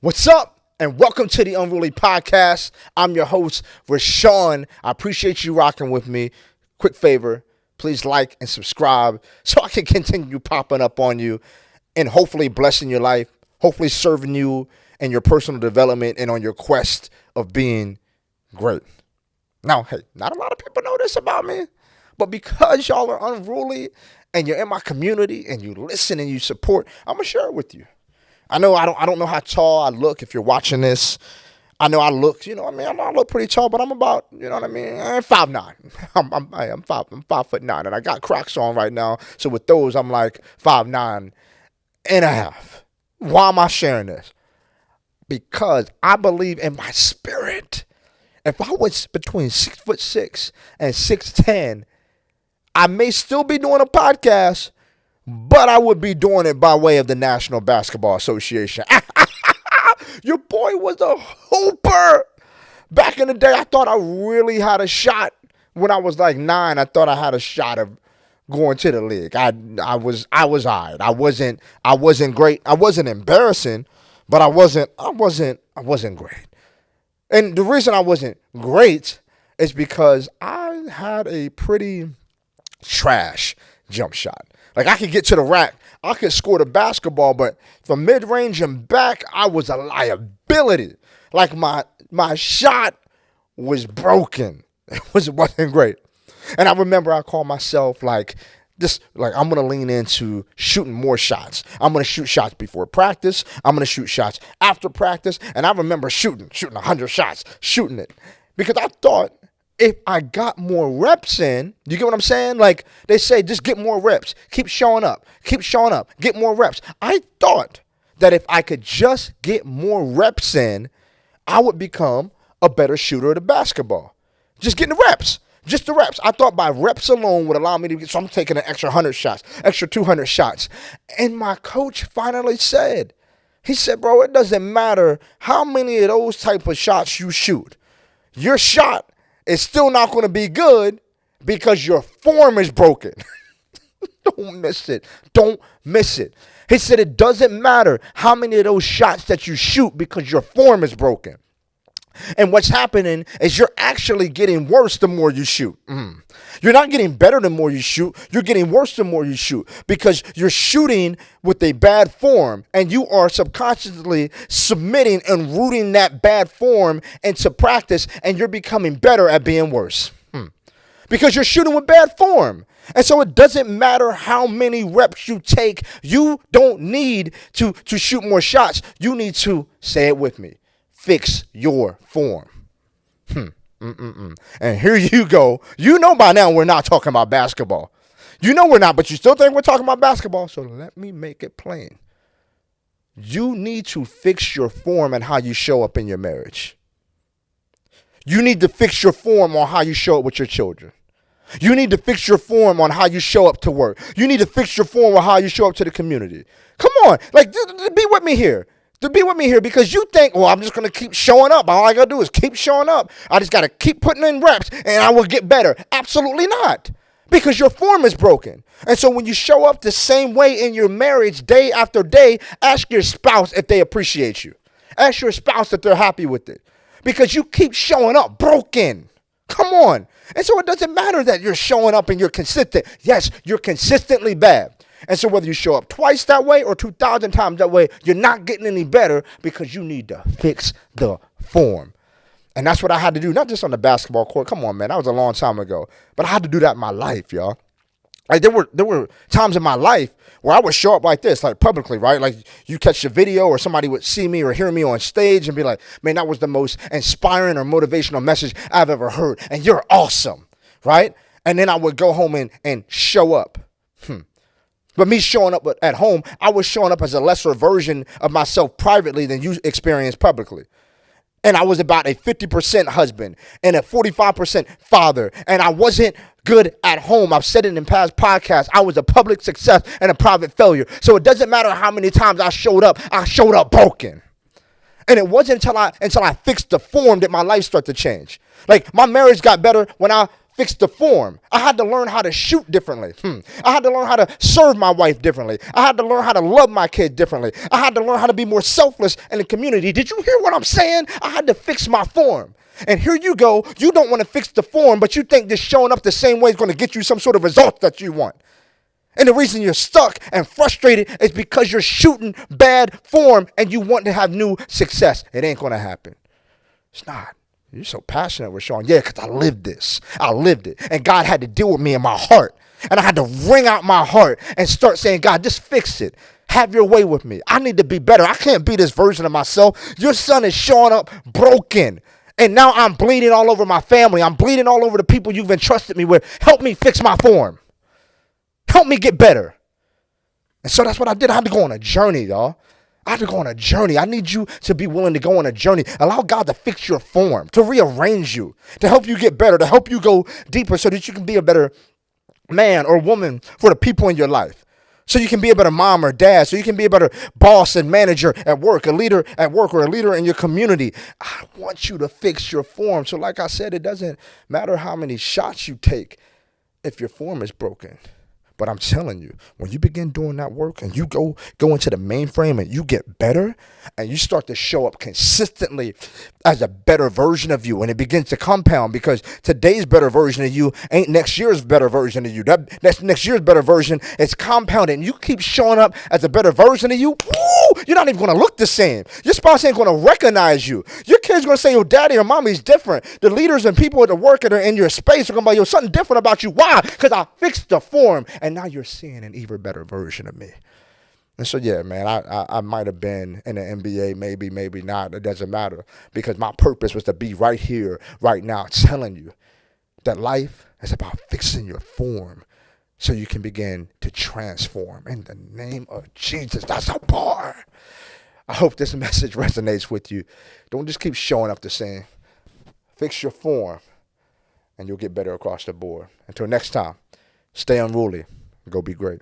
What's up? And welcome to the Unruly Podcast. I'm your host, Rashawn. I appreciate you rocking with me. Quick favor, please like and subscribe so I can continue popping up on you and hopefully blessing your life, hopefully serving you in your personal development and on your quest of being great. Now, hey, not a lot of people know this about me, but because y'all are unruly and you're in my community and you listen and you support, I'm going to share it with you. I know I don't know how tall I look if you're watching this. I know I look, I look pretty tall, but I'm about, I'm 5'9". I'm 5'9", and I got Crocs on right now. So with those, I'm like 5'9 and a half. Why am I sharing this? Because I believe in my spirit. If I was between 6'6" and 6'10", I may still be doing a podcast, but I would be doing it by way of the National Basketball Association. Your boy was a hooper. Back in the day, I thought I really had a shot. When I was like 9, I thought I had a shot of going to the league. I was all right. I wasn't great. I wasn't embarrassing, but I wasn't great. And the reason I wasn't great is because I had a pretty trash jump shot. Like, I could get to the rack. I could score the basketball, but from mid-range and back, I was a liability. Like, my shot was broken. It wasn't great. And I remember I called myself, I'm going to lean into shooting more shots. I'm going to shoot shots before practice. I'm going to shoot shots after practice. And I remember shooting 100 shots, shooting it. Because I thought, if I got more reps in, you get what I'm saying? Like they say, just get more reps. Keep showing up, get more reps. I thought that if I could just get more reps in, I would become a better shooter of the basketball. Just getting the reps, just the reps. I thought by reps alone would allow me to get, so I'm taking an extra 100 shots, extra 200 shots. And my coach finally said, he said, bro, it doesn't matter how many of those type of shots you shoot. Your shot is still not going to be good because your form is broken. Don't miss it. Don't miss it. He said it doesn't matter how many of those shots that you shoot because your form is broken. And what's happening is you're actually getting worse the more you shoot. You're not getting better the more you shoot. You're getting worse the more you shoot because you're shooting with a bad form and you are subconsciously submitting and rooting that bad form into practice and you're becoming better at being worse because you're shooting with bad form. And so it doesn't matter how many reps you take. You don't need to shoot more shots. You need to, say it with me, fix your form. And here you go. You know by now we're not talking about basketball. You know we're not, but you still think we're talking about basketball. So let me make it plain. You need to fix your form and how you show up in your marriage. You need to fix your form on how you show up with your children. You need to fix your form on how you show up to work. You need to fix your form on how you show up to the community. Come on, be with me here. Be with me here because you think, well, I'm just going to keep showing up. All I got to do is keep showing up. I just got to keep putting in reps and I will get better. Absolutely not, because your form is broken. And so when you show up the same way in your marriage day after day, ask your spouse if they appreciate you. Ask your spouse if they're happy with it because you keep showing up broken. Come on. And so it doesn't matter that you're showing up and you're consistent. Yes, you're consistently bad. And so whether you show up twice that way or 2,000 times that way, you're not getting any better because you need to fix the form. And that's what I had to do, not just on the basketball court. Come on, man, that was a long time ago. But I had to do that in my life, y'all. Like there were times in my life where I would show up like this, like publicly, right? Like you catch a video or somebody would see me or hear me on stage and be like, man, that was the most inspiring or motivational message I've ever heard. And you're awesome, right? And then I would go home and show up. But me showing up at home, I was showing up as a lesser version of myself privately than you experienced publicly. And I was about a 50% husband and a 45% father. And I wasn't good at home. I've said it in past podcasts. I was a public success and a private failure. So it doesn't matter how many times I showed up broken. And it wasn't until I fixed the form that my life started to change. Like my marriage got better when I fix the form. I had to learn how to shoot differently. I had to learn how to serve my wife differently. I had to learn how to love my kid differently. I had to learn how to be more selfless in the community. Did you hear what I'm saying? I had to fix my form. And here you go. You don't want to fix the form, but you think just showing up the same way is going to get you some sort of results that you want. And the reason you're stuck and frustrated is because you're shooting bad form and you want to have new success. It ain't going to happen. It's not. You're so passionate, Rashawn. Yeah, because I lived this. I lived it. And God had to deal with me in my heart. And I had to wring out my heart and start saying, God, just fix it. Have your way with me. I need to be better. I can't be this version of myself. Your son is showing up broken. And now I'm bleeding all over my family. I'm bleeding all over the people you've entrusted me with. Help me fix my form. Help me get better. And so that's what I did. I had to go on a journey, y'all. I had to go on a journey. I need you to be willing to go on a journey. Allow God to fix your form, to rearrange you, to help you get better, to help you go deeper so that you can be a better man or woman for the people in your life. So you can be a better mom or dad, so you can be a better boss and manager at work, a leader at work, or a leader in your community. I want you to fix your form. So like I said, it doesn't matter how many shots you take if your form is broken. But I'm telling you, when you begin doing that work and you go into the mainframe and you get better and you start to show up consistently as a better version of you, and it begins to compound, because today's better version of you ain't next year's better version of you. That next year's better version is compounded, and you keep showing up as a better version of you, woo, you're not even going to look the same. Your spouse ain't going to recognize you. Your kid's going to say, your daddy or mommy's different. The leaders and people at the work that are in your space are going to be like, yo, something different about you. Why? Because I fixed the form, and now you're seeing an even better version of me. And so, yeah, man, I might have been in the NBA, maybe not. It doesn't matter, because my purpose was to be right here, right now, telling you that life is about fixing your form so you can begin to transform. In the name of Jesus, that's a bar. I hope this message resonates with you. Don't just keep showing up the same. Fix your form, and you'll get better across the board. Until next time, stay unruly. Go be great.